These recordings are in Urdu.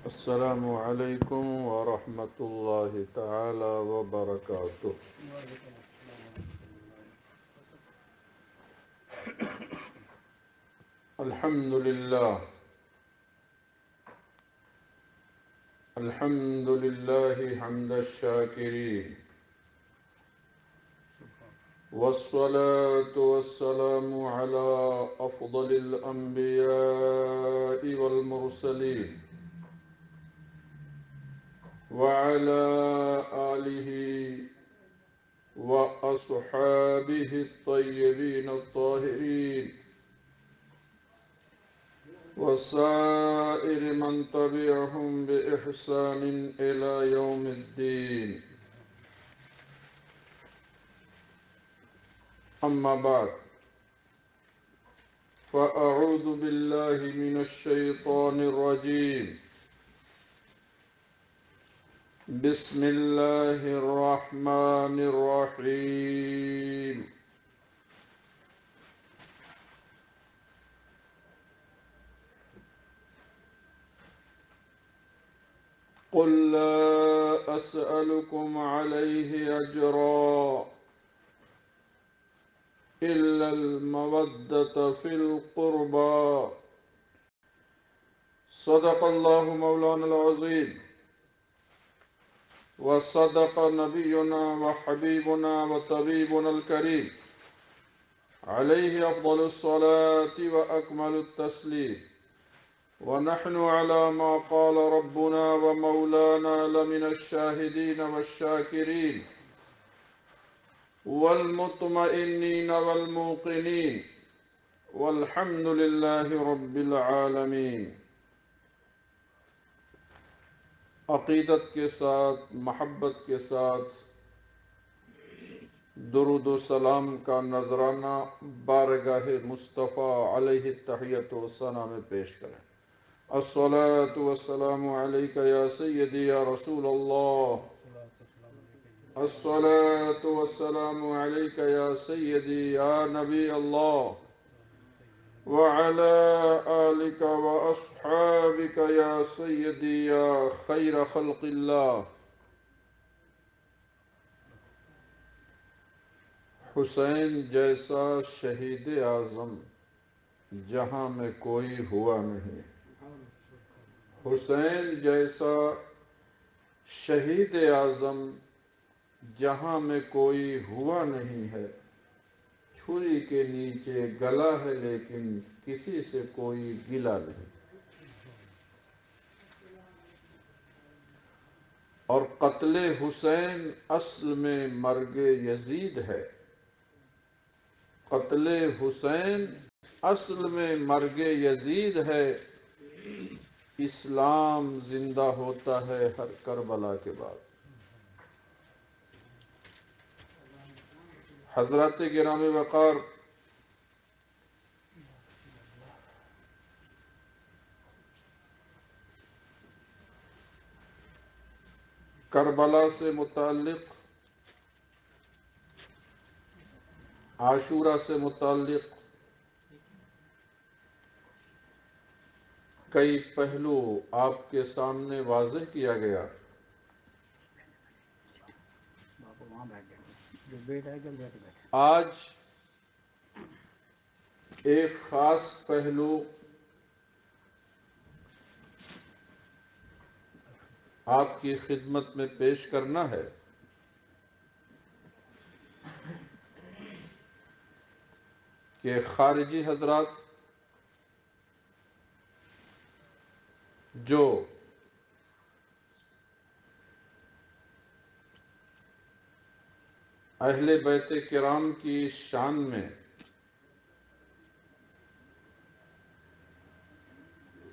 السلام علیکم ورحمۃ اللہ تعالی وبرکاتہ۔ الحمد للہ الحمد للہ حمد الشاکرین والصلاة والسلام على أفضل الأنبياء والمرسلين وعلى آله وأصحابه الطيبين الطاهرين وسائر من تبعهم بإحسان إلى يوم الدين. أما بعد، فأعوذ بالله من الشيطان الرجيم. بسم الله الرحمن الرحيم. قل لا أسألكم عليه أجرا إلا المودة في القربى. صدق الله مولانا العظيم وصدق نبينا وحبيبنا وطبيبنا الكريم عليه أفضل الصلاة وأكمل التسليم، ونحن على ما قال ربنا ومولانا لمن الشاهدين والشاكرين والمطمئنين والموقنين، والحمد لله رب العالمين۔ عقیدت کے ساتھ، محبت کے ساتھ درود و سلام کا نذرانہ بارگاہ مصطفیٰ علیہ التحیۃ والثناء میں پیش کریں۔ الصلاۃ والسلام علیک یا سیدی یا رسول اللہ، الصلاۃ والسلام علیک یا سیدی یا نبی اللہ، وعلى آلك وأصحابك يا سيدي يا خير خلق الله۔ حسین جیسا شہید اعظم جہاں میں کوئی ہوا نہیں، حسین جیسا شہید اعظم جہاں میں کوئی ہوا نہیں ہے، چھری کے نیچے گلا ہے لیکن کسی سے کوئی گلا نہیں۔ اور قتل حسین اصل میں مرگ یزید ہے، قتل حسین اصل میں مرگ یزید ہے، اسلام زندہ ہوتا ہے ہر کربلا کے بعد۔ حضرات گرامی وقار، کربلا سے متعلق، عاشورہ سے متعلق کئی پہلو آپ کے سامنے واضح کیا گیا۔ آج ایک خاص پہلو آپ کی خدمت میں پیش کرنا ہے۔ کہ خارجی حضرات جو اہل بیت کرام کی شان میں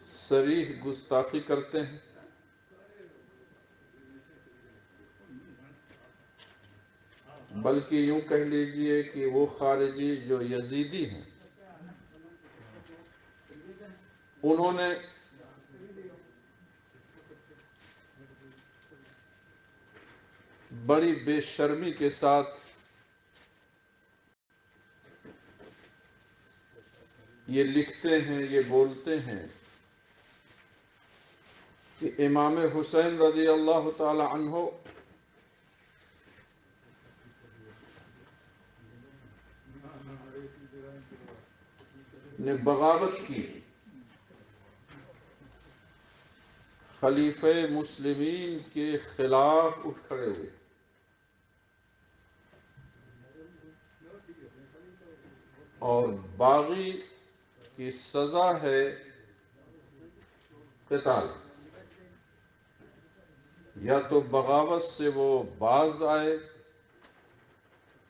صریح گستاخی کرتے ہیں، بلکہ یوں کہہ لیجئے کہ وہ خارجی جو یزیدی ہیں، انہوں نے بڑی بے شرمی کے ساتھ یہ لکھتے ہیں، یہ بولتے ہیں کہ امام حسین رضی اللہ تعالی عنہ نے بغاوت کی، خلیفہ مسلمین کے خلاف اٹھ کھڑے ہوئے، اور باغی کی سزا ہے قتال، یا تو بغاوت سے وہ باز آئے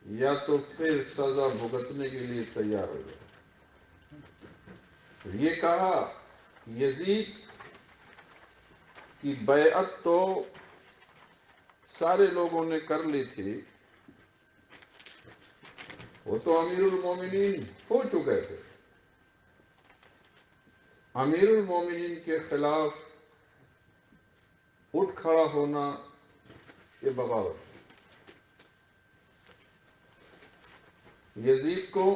یا تو پھر سزا بھگتنے کے لیے تیار ہو جائے۔ یہ کہا یزید کی بیعت تو سارے لوگوں نے کر لی تھی، وہ تو امیر المومنین ہو چکے تھے، امیر المومنین کے خلاف اٹھ کھڑا ہونا یہ بغاوت۔ یزید کو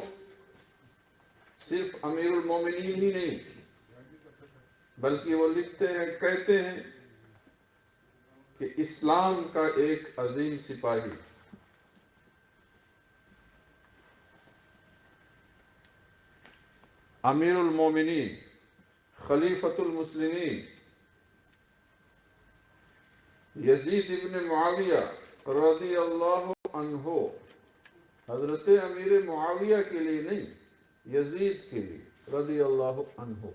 صرف امیر المومنین ہی نہیں بلکہ وہ لکھتے ہیں، کہتے ہیں کہ اسلام کا ایک عظیم سپاہی، امیر المومنین، خلیفۃ المسلمین یزید ابن معاویہ رضی اللہ عنہ، حضرت امیر معاویہ کے لیے نہیں، یزید کے لیے رضی اللہ عنہ،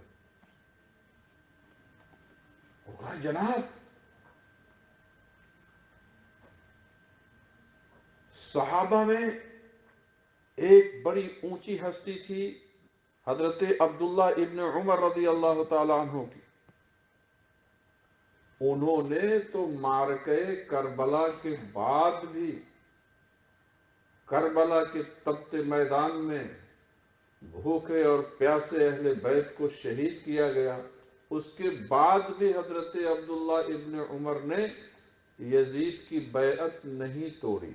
کہا جناب صحابہ میں ایک بڑی اونچی ہستی تھی حضرت عبداللہ ابن عمر رضی اللہ تعالی عنہ کی، انہوں نے تو معرکہ کربلا کے بعد بھی، کربلا کے تپتے میدان میں بھوکے اور پیاسے اہل بیت کو شہید کیا گیا، اس کے بعد بھی حضرت عبداللہ ابن عمر نے یزید کی بیعت نہیں توڑی۔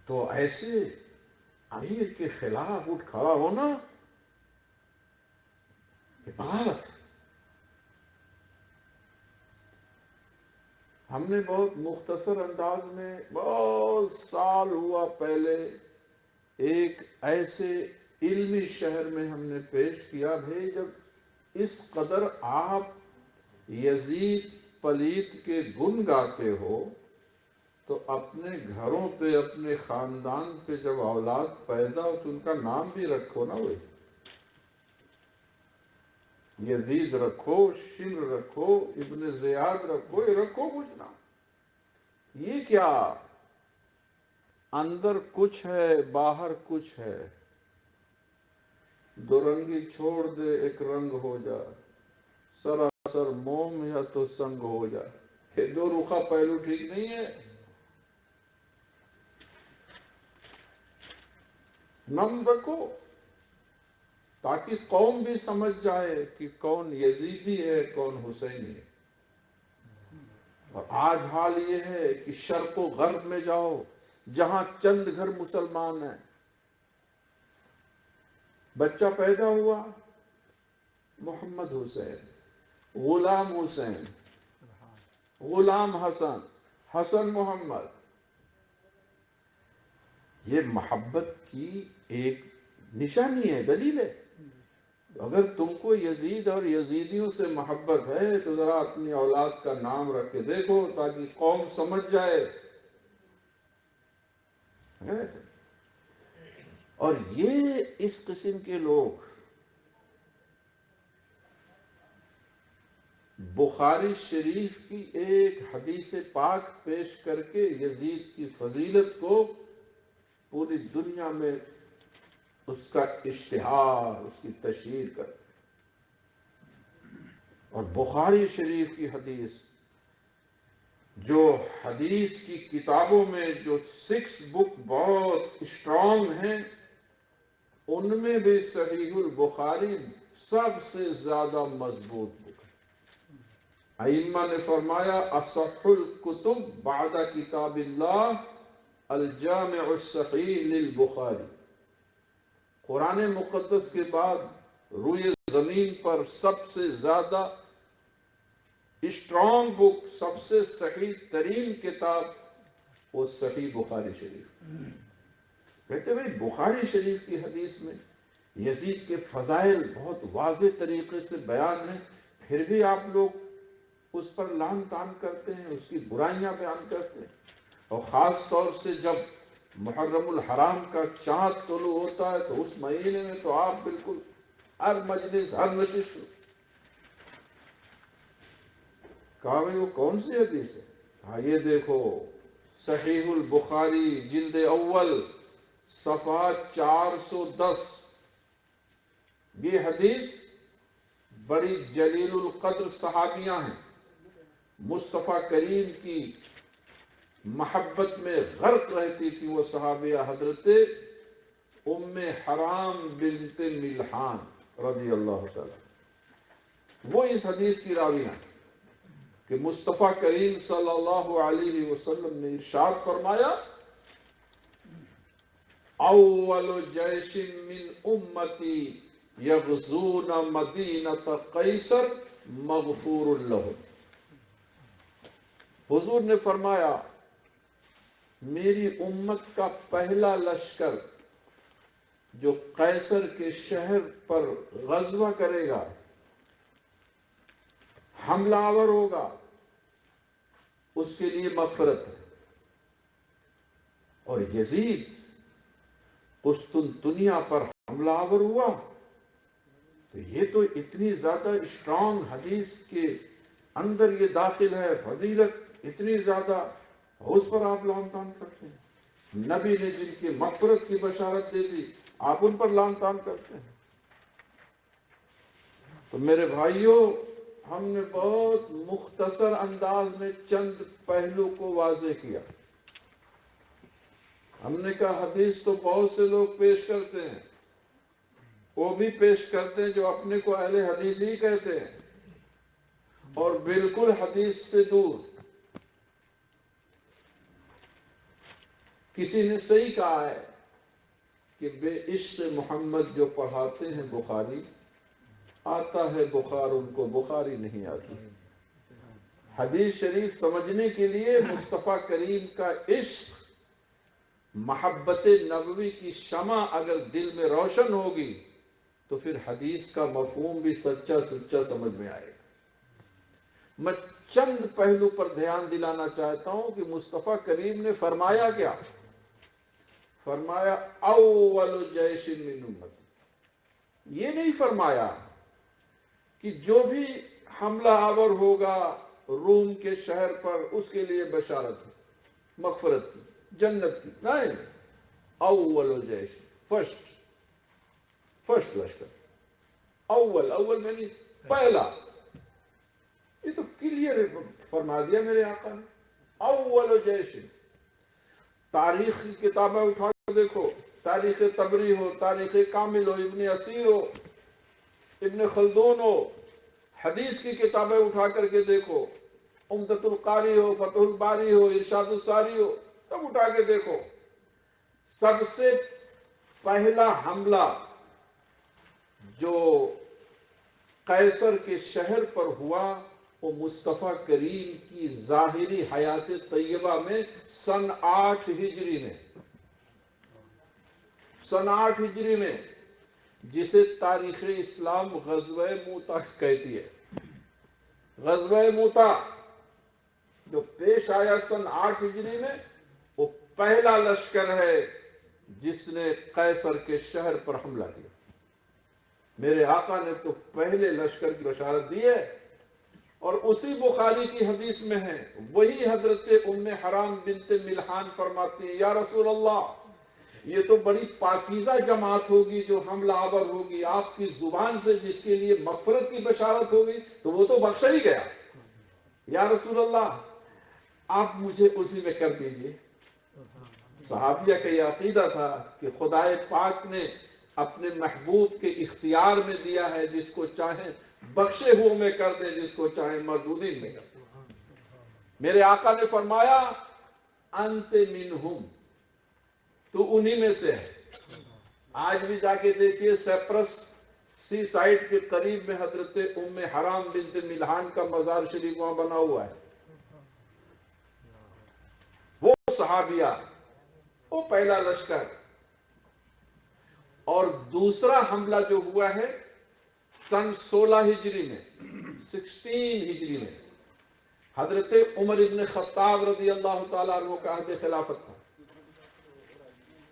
تو ایسے امیر کے خلاف اٹھ کھڑا ہونا یہ بغاوت۔ ہم نے بہت مختصر انداز میں بہت سال ہوا پہلے ایک ایسے علمی شہر میں ہم نے پیش کیا، بھائی جب اس قدر آپ یزید پلیت کے گن گاتے ہو تو اپنے گھروں پہ، اپنے خاندان پہ جب اولاد پیدا ہو تو ان کا نام بھی رکھو نا، وہی یزید رکھو، شمر رکھو، ابن زیاد رکھو، یہ رکھو کچھ نا۔ یہ کیا اندر کچھ ہے باہر کچھ ہے، دو رنگی چھوڑ دے ایک رنگ ہو جا، سراسر موم یا تو سنگ ہو جا، یہ دو رخا پہلو ٹھیک نہیں ہے۔ نم رکھو تاکہ قوم بھی سمجھ جائے کہ کون یزیدی ہے کون حسینی ہے۔ اور آج حال یہ ہے کہ شرق و غرب میں جاؤ، جہاں چند گھر مسلمان ہیں، بچہ پیدا ہوا محمد حسین، غلام حسین، غلام حسن، حسن محمد، یہ محبت کی ایک نشانی ہے، دلیل ہے۔ اگر تم کو یزید اور یزیدیوں سے محبت ہے تو ذرا اپنی اولاد کا نام رکھ کے دیکھو تاکہ قوم سمجھ جائے۔ اور یہ اس قسم کے لوگ بخاری شریف کی ایک حدیث پاک پیش کر کے یزید کی فضیلت کو پوری دنیا میں اس کا اشتہار، اس کی تشہیر کر، اور بخاری شریف کی حدیث جو حدیث کی کتابوں میں جو 6 بک بہت اسٹرانگ ہیں، ان میں بھی صحیح البخاری سب سے زیادہ مضبوط بک ہے۔ ائمہ نے فرمایا اصح الکتب بعد کتاب اللہ الجامع الصحیح للبخاری، قرآن مقدس کے بعد روئے زمین پر سب سے زیادہ اسٹرانگ بک، سب سے صحیح ترین کتاب وہ صحیح بخاری شریف۔ کہتے بھائی بخاری شریف کی حدیث میں یزید کے فضائل بہت واضح طریقے سے بیان ہیں، پھر بھی آپ لوگ اس پر لعن طعن کرتے ہیں، اس کی برائیاں بیان کرتے ہیں، اور خاص طور سے جب محرم الحرام کا چاند طلوع ہوتا ہے تو اس مہینے میں تو آپ بالکل ہر مجلس ہر نشست۔ کہا بھائی وہ کون سی حدیث ہے؟ ہاں یہ دیکھو صحیح البخاری جلد اول صفحہ 410، یہ حدیث بڑی جلیل القدر صحابیاں ہیں، مصطفیٰ کریم کی محبت میں غرق رہتی تھی وہ صحابیہ، حضرت ام حرام بنت ملحان رضی اللہ تعالی، وہ اس حدیث کی راویہ ہیں کہ مصطفیٰ کریم صلی اللہ علیہ وسلم نے ارشاد فرمایا اول جیش من امتی یغزون مدینہ قیصر مغفور لهم۔ حضور نے فرمایا میری امت کا پہلا لشکر جو قیصر کے شہر پر غزوہ کرے گا، حملہ آور ہوگا، اس کے لیے مغفرت ہے۔ اور یزید قسطنطنیہ پر حملہ آور ہوا تو یہ تو اتنی زیادہ اسٹرانگ حدیث کے اندر یہ داخل ہے فضیلت اتنی زیادہ، اس پر آپ لعن طعن کرتے ہیں۔ نبی نے جن کی مغفرت کی بشارت دے دی آپ ان پر لعن طعن کرتے ہیں۔ تو میرے بھائیوں، ہم نے بہت مختصر انداز میں چند پہلو کو واضح کیا۔ ہم نے کہا حدیث تو بہت سے لوگ پیش کرتے ہیں، وہ بھی پیش کرتے ہیں جو اپنے کو اہل حدیث ہی کہتے ہیں، اور بالکل حدیث سے دور۔ کسی نے صحیح کہا ہے کہ بے عشق محمد جو پڑھاتے ہیں بخاری، آتا ہے بخار ان کو بخاری نہیں آتی۔ حدیث شریف سمجھنے کے لیے مصطفیٰ کریم کا عشق، محبت نبوی کی شمع اگر دل میں روشن ہوگی تو پھر حدیث کا مفہوم بھی سچا سچا سمجھ میں آئے گا۔ میں چند پہلو پر دھیان دلانا چاہتا ہوں کہ مصطفیٰ کریم نے فرمایا کیا؟ فرمایا اول جیش من امتی، یہ نہیں فرمایا کہ جو بھی حملہ آور ہوگا روم کے شہر پر اس کے لیے بشارت ہے، مغفرت کی، جنت کی، نہیں، اول جیش، فرسٹ لشکر، اول میں نہیں، پہلا، یہ تو کلیئر فرما دیا میرے آقا نے، اول جیش۔ تاریخ کی کتابیں اٹھا کر دیکھو، تاریخ طبری ہو، تاریخ کامل ہو، ابن اسیر ہو، ابن خلدون ہو، حدیث کی کتابیں اٹھا کر کے دیکھو، عمدۃ القاری ہو، فتح الباری ہو، ارشاد الساری ہو، سب اٹھا کے دیکھو، سب سے پہلا حملہ جو قیصر کے شہر پر ہوا وہ مصطفیٰ کریم کی ظاہری حیات طیبہ میں سن 8 ہجری میں، سن 8 ہجری میں، جسے تاریخ اسلام غزوہ موتا کہتی ہے۔ غزوہ موتا جو پیش آیا سن 8 ہجری میں، وہ پہلا لشکر ہے جس نے قیصر کے شہر پر حملہ کیا۔ میرے آقا نے تو پہلے لشکر کی بشارت دی ہے، اور اسی بخاری کی حدیث میں ہے، وہی حضرت ام حرام بنت ملحان فرماتی ہیں یا رسول اللہ یہ تو بڑی پاکیزہ جماعت ہوگی جو حملہ آور ہوگی، آپ کی زبان سے جس کے لیے مغفرت کی بشارت ہوگی تو وہ تو بخشا ہی گیا، یا رسول اللہ آپ مجھے اسی میں کر دیجئے۔ صحابیہ کا یہ عقیدہ تھا کہ خدائے پاک نے اپنے محبوب کے اختیار میں دیا ہے، جس کو چاہیں بخشے ہوئے میں کر دے، جس کو چاہیں مردودین میں کر دے۔ میرے آقا نے فرمایا انت منہم، تو انہی میں سے ہے۔ آج بھی جا کے دیکھیے سی سائٹ کے قریب میں حضرت ام حرام بنت ملحان کا مزار شریف وہاں بنا ہوا ہے. وہ صحابیہ، وہ پہلا لشکر. اور دوسرا حملہ جو ہوا ہے سن 16 ہجری میں، 16 ہجری میں، حضرت عمر ابن خطاب رضی اللہ تعالیٰ عنہ کا عہد خلافت تھا.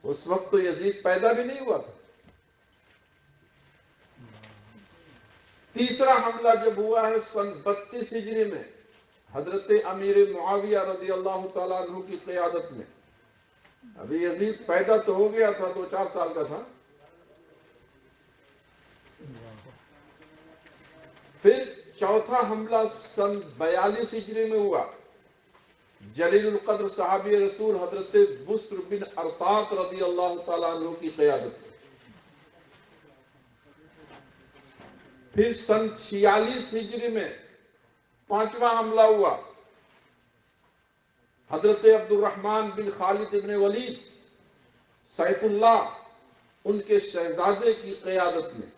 اس وقت تو یزید پیدا بھی نہیں ہوا تھا. تیسرا حملہ جب ہوا ہے سن 32 ہجری میں، حضرت امیر معاویہ رضی اللہ تعالیٰ عنہ کی قیادت میں. ابھی یزید پیدا تو ہو گیا تھا، 2-4 سال کا تھا. پھر چوتھا حملہ سن 42 ہجری میں ہوا، جلیل القدر صحابی رسول حضرت بسر بن ارطاط رضی اللہ تعالیٰ عنہ کی قیادت میں. پھر سن 46 ہجری میں پانچواں حملہ ہوا، حضرت عبد الرحمن بن خالد بن ولید سیف اللہ ان کے شہزادے کی قیادت میں.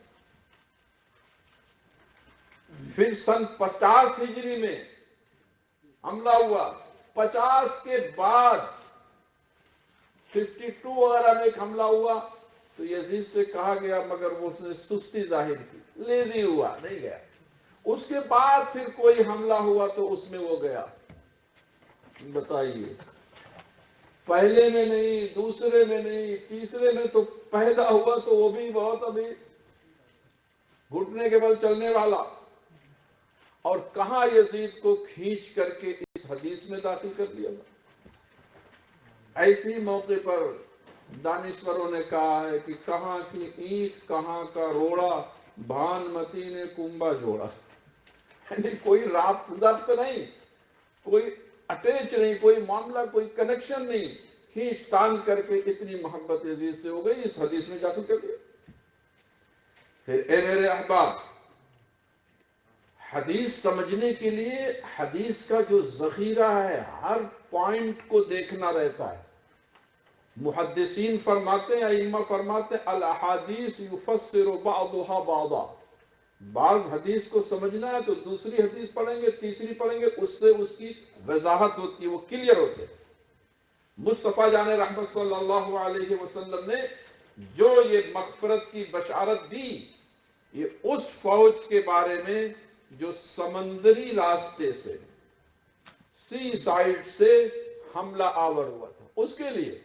پھر سن 50 ہجری میں حملہ ہوا. 50 کے بعد 52 وغیرہ میں ایک حملہ ہوا تو یزید سے کہا گیا، مگر وہ اس نے سستی ظاہر کی، لیزی ہوا، نہیں گیا. اس کے بعد پھر کوئی حملہ ہوا تو اس میں وہ گیا. بتائیے، پہلے میں نہیں، دوسرے میں نہیں، تیسرے میں تو پہلا ہوا تو وہ بھی بہت ابھی گھٹنے کے بل چلنے والا. اور کہاں یزید کو کھینچ کر کے اس حدیث میں داخل کر دیا تھا. ایسی موقع پر دانشوروں نے کہا ہے کہ کہاں کی اینٹ کہاں کا روڑا، بھانمتی نے کنبا جوڑا. یعنی کوئی رابط نہیں، کوئی اٹیچ نہیں، کوئی معاملہ، کوئی کنیکشن نہیں، کھینچ تان کر کے اتنی محبت یزید سے ہو گئی، اس حدیث میں داخل کر دیا. پھر اے میرے احباب، حدیث سمجھنے کے لیے حدیث کا جو ذخیرہ ہے ہر پوائنٹ کو دیکھنا رہتا ہے. محدثین فرماتے ہیں، ائمہ فرماتے ہیں، الاحادیث یفسر بعضها بعضا. بعض حدیث کو سمجھنا ہے تو دوسری حدیث پڑھیں گے، تیسری پڑھیں گے، اس سے اس کی وضاحت ہوتی ہے، وہ کلیئر ہوتے ہیں. مصطفیٰ جان رحمت صلی اللہ علیہ وسلم نے جو یہ مغفرت کی بشارت دی، یہ اس فوج کے بارے میں جو سمندری راستے سے، سی سائڈ سے حملہ آور ہوا تھا، اس کے لیے.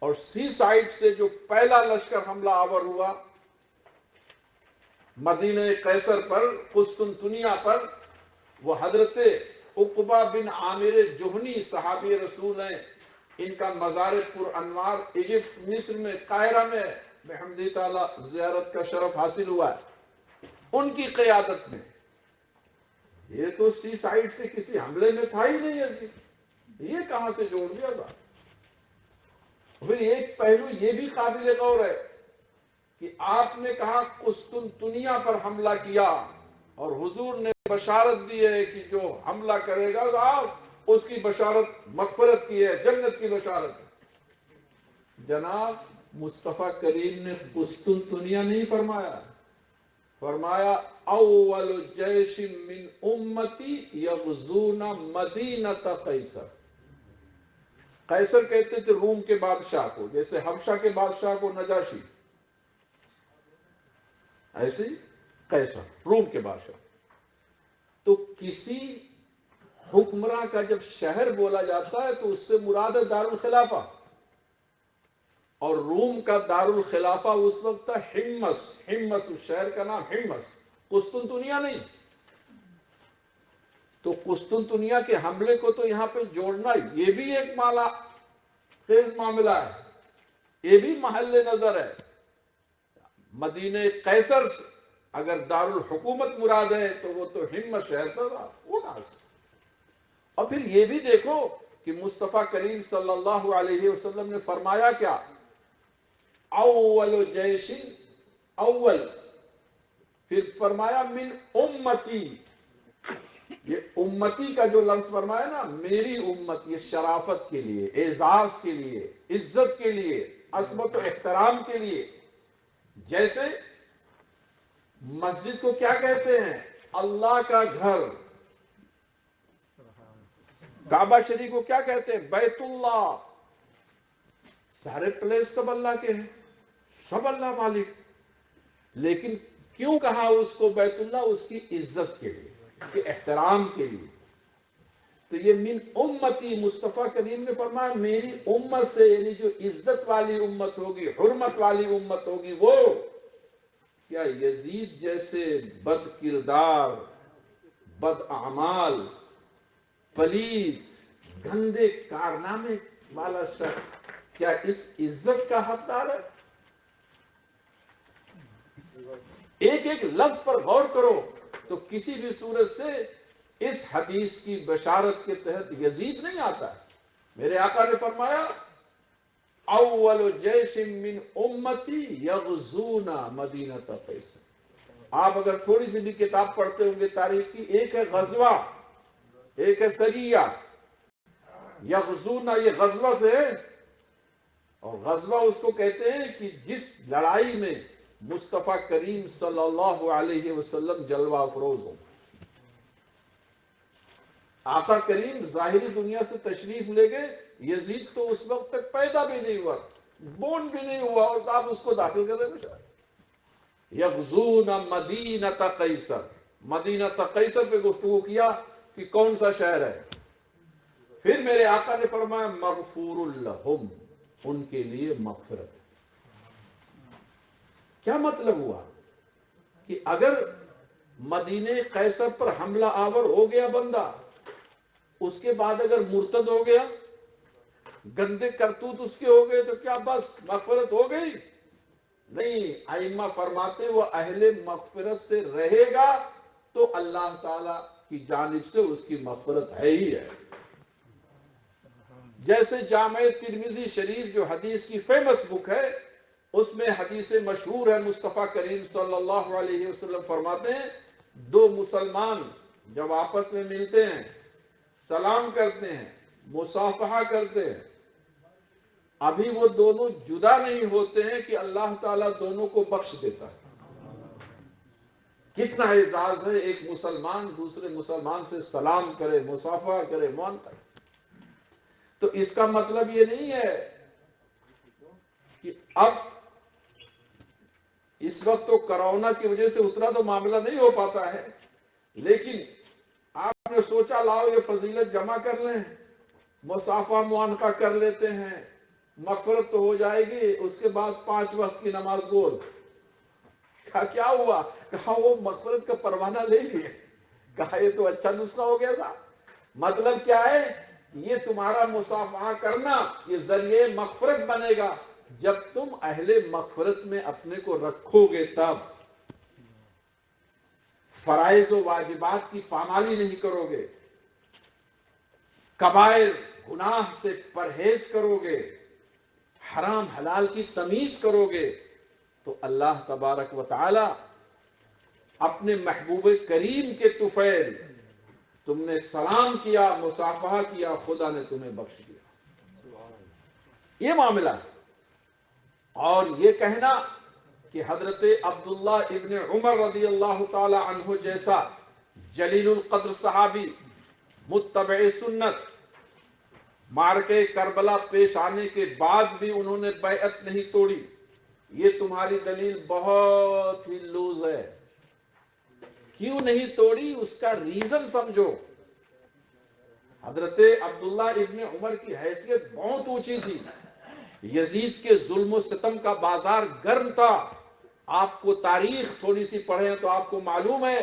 اور سی سائڈ سے جو پہلا لشکر حملہ آور ہوا مدینہ قیصر پر، قسطنطنیہ پر، وہ حضرت عقبہ بن عامر جہنی صحابی رسول ہیں. ان کا مزار پر انوار ایجپٹ، مصر میں، قاہرہ میں بحمد تعالی زیارت کا شرف حاصل ہوا ہے ان کی قیادت میں. یہ تو سی سائڈ سے کسی حملے میں تھا ہی نہیں. یہ کہاں سے جوڑ دیا تھا؟ پھر ایک پہلو یہ بھی قابل غور ہے کہ آپ نے کہا قسطنطنیہ پر حملہ کیا، اور حضور نے بشارت دی ہے کہ جو حملہ کرے گا آپ اس کی بشارت مغفرت کی ہے، جنت کی بشارت ہے. جناب مصطفیٰ کریم نے قسطنطنیہ نہیں فرمایا، فرمایا اول جیش من امتی یغزون مدینہ قیصر. قیصر کہتے تھے روم کے بادشاہ کو، جیسے حبشہ کے بادشاہ کو نجاشی، ایسے قیصر روم کے بادشاہ. تو کسی حکمراں کا جب شہر بولا جاتا ہے تو اس سے مراد ہے دار الخلافہ، اور روم کا دار الخلافہ اس وقت تھا حمص. حمص اس شہر کا نام، حمص، قسطنطنیہ نہیں. تو قسطنطنیہ کے حملے کو تو یہاں پہ جوڑنا، یہ بھی ایک مالا خیز معاملہ ہے، یہ بھی محل نظر ہے. مدینہ قیصر سے اگر دار الحکومت مراد ہے تو وہ تو حمص شہر تھا، وہ کہاں سے؟ اور پھر یہ بھی دیکھو کہ مصطفیٰ کریم صلی اللہ علیہ وسلم نے فرمایا کیا؟ اول جیش، اول، پھر فرمایا من امتی. یہ امتی کا جو لفظ فرمایا نا، میری امت، یہ شرافت کے لیے، اعزاز کے لیے، عزت کے لیے، عظمت و احترام کے لیے. جیسے مسجد کو کیا کہتے ہیں؟ اللہ کا گھر. کعبہ شریف کو کیا کہتے ہیں؟ بیت اللہ. سارے پلیس سب اللہ کے ہیں، سب اللہ مالک. لیکن کیوں کہا اس کو بیت اللہ؟ اس کی عزت کے لیے، اس کے احترام کے لیے. تو یہ من امتی، مصطفیٰ کریم نے فرمایا میری امت سے، یعنی جو عزت والی امت ہوگی، حرمت والی امت ہوگی، وہ کیا یزید جیسے بد کردار، بد اعمال، پلید، گندے کارنامے والا شخص کیا اس عزت کا حقدار ہے؟ ایک ایک لفظ پر غور کرو تو کسی بھی صورت سے اس حدیث کی بشارت کے تحت یزید نہیں آتا ہے. میرے آقا نے فرمایا اول جیش من امتی یغزون مدینہ قیصر. آپ اگر تھوڑی سی بھی کتاب پڑھتے ہوں گے تاریخ کی، ایک ہے غزوہ، ایک ہے سریہ. یغزون یہ غزوہ سے ہے، اور غزوہ اس کو کہتے ہیں کہ جس لڑائی میں مصطفیٰ کریم صلی اللہ علیہ وسلم جلوہ افروز ہو. آقا کریم ظاہری دنیا سے تشریف لے گئے، یزید تو اس وقت تک پیدا بھی نہیں ہوا، بون بھی نہیں ہوا، اور آپ اس کو داخل کر رہے ہیں. یغزون مدینہ قیصر. مدینہ قیصر پہ گفتگو کیا کہ کون سا شہر ہے. پھر میرے آقا نے فرمایا مغفور لہم، ان کے لیے مغفرت. کیا مطلب ہوا کہ اگر مدینہ قیصر پر حملہ آور ہو گیا بندہ، اس کے بعد اگر مرتد ہو گیا، گندے کرتوت اس کے ہو گئے، تو کیا بس مغفرت ہو گئی؟ نہیں، ائمہ فرماتے وہ اہل مغفرت سے رہے گا تو اللہ تعالی کی جانب سے اس کی مغفرت ہے ہی ہے. جیسے جامع ترمذی شریف جو حدیث کی فیمس بک ہے، اس میں حدیث مشہور ہے، مصطفیٰ کریم صلی اللہ علیہ وسلم فرماتے ہیں دو مسلمان جب آپس میں ملتے ہیں، سلام کرتے ہیں، مصافحہ کرتے ہیں، ابھی وہ دونوں جدا نہیں ہوتے ہیں کہ اللہ تعالیٰ دونوں کو بخش دیتا ہے. کتنا اعزاز ہے ایک مسلمان دوسرے مسلمان سے سلام کرے، مصافحہ کرے، معاملہ کرے. تو اس کا مطلب یہ نہیں ہے کہ اب اس وقت تو کرونا کی وجہ سے اتنا تو معاملہ نہیں ہو پاتا ہے، لیکن آپ نے سوچا لاؤ یہ فضیلت جمع کر لیں، مصافحہ معانقہ کر لیتے ہیں، مغفرت تو ہو جائے گی. اس کے بعد 5 وقت کی نماز گول. کہا کیا ہوا؟ کہا وہ مغفرت کا پروانہ لے لیے. کہا یہ تو اچھا نسخہ ہو گیا تھا. مطلب کیا ہے؟ یہ تمہارا مصافحہ کرنا یہ ذریعے مغفرت بنے گا جب تم اہل مغفرت میں اپنے کو رکھو گے. تب فرائض و واجبات کی پامالی نہیں کرو گے، کبائر گناہ سے پرہیز کرو گے، حرام حلال کی تمیز کرو گے، تو اللہ تبارک و تعالی اپنے محبوب کریم کے طفیل، تم نے سلام کیا، مصافحہ کیا، خدا نے تمہیں بخش دیا. یہ معاملہ ہے. اور یہ کہنا کہ حضرت عبداللہ ابن عمر رضی اللہ تعالی عنہ جیسا جلیل القدر صحابی، متبع سنت، مارکے کربلا پیش آنے کے بعد بھی انہوں نے بیعت نہیں توڑی، یہ تمہاری دلیل بہت ہی لوز ہے. کیوں نہیں توڑی؟ اس کا ریزن سمجھو. حضرت عبداللہ ابن عمر کی حیثیت بہت اونچی تھی. یزید کے ظلم و ستم کا بازار گرم تھا. آپ کو تاریخ تھوڑی سی پڑھیں تو آپ کو معلوم ہے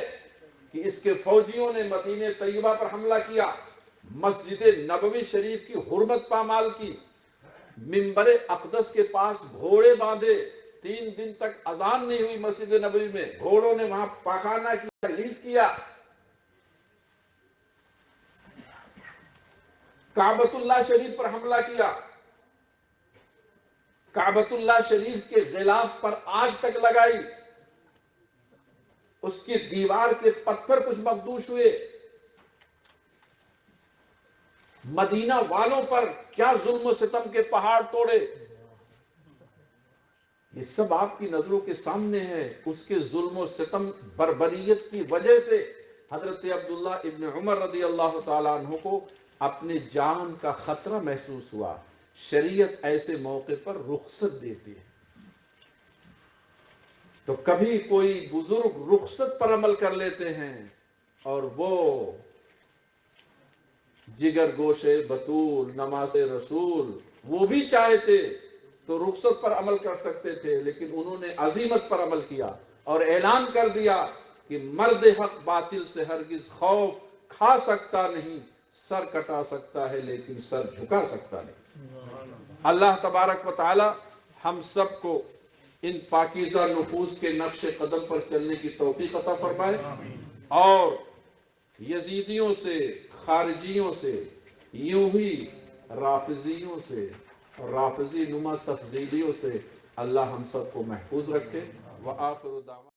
کہ اس کے فوجیوں نے مدینہ طیبہ پر حملہ کیا، مسجد نبوی شریف کی حرمت پامال کی، منبر اقدس کے پاس گھوڑے باندھے، 3 دن تک اذان نہیں ہوئی مسجد نبوی میں، گھوڑوں نے وہاں پاخانہ کیا، لیل کیا. کعبۃ اللہ شریف پر حملہ کیا، کعبۃ اللہ شریف کے غلاف پر آگ تک لگائی، اس کی دیوار کے پتھر کچھ مخدوش ہوئے. مدینہ والوں پر کیا ظلم و ستم کے پہاڑ توڑے. یہ سب آپ کی نظروں کے سامنے ہے. اس کے ظلم و ستم بربریت کی وجہ سے حضرت عبداللہ ابن عمر رضی اللہ تعالیٰ عنہ کو اپنے جان کا خطرہ محسوس ہوا. شریعت ایسے موقع پر رخصت دیتی ہے. تو کبھی کوئی بزرگ رخصت پر عمل کر لیتے ہیں اور وہ جگر گوشے بطول نماز رسول وہ بھی چاہتے تو رخصت پر عمل کر سکتے تھے، لیکن انہوں نے عزیمت پر عمل کیا اور اعلان کر دیا کہ مرد حق باطل سے ہرگز خوف کھا سکتا نہیں، سر کٹا سکتا ہے لیکن سر جھکا سکتا نہیں. اللہ تبارک و تعالی ہم سب کو ان پاکیزہ نفوس کے نقش قدم پر چلنے کی توفیق عطا فرمائے اور یزیدیوں سے، خارجیوں سے، یوں ہی رافضیوں سے، رافضی نما تفضیلیوں سے اللہ ہم سب کو محفوظ رکھے. وآخر دعوانا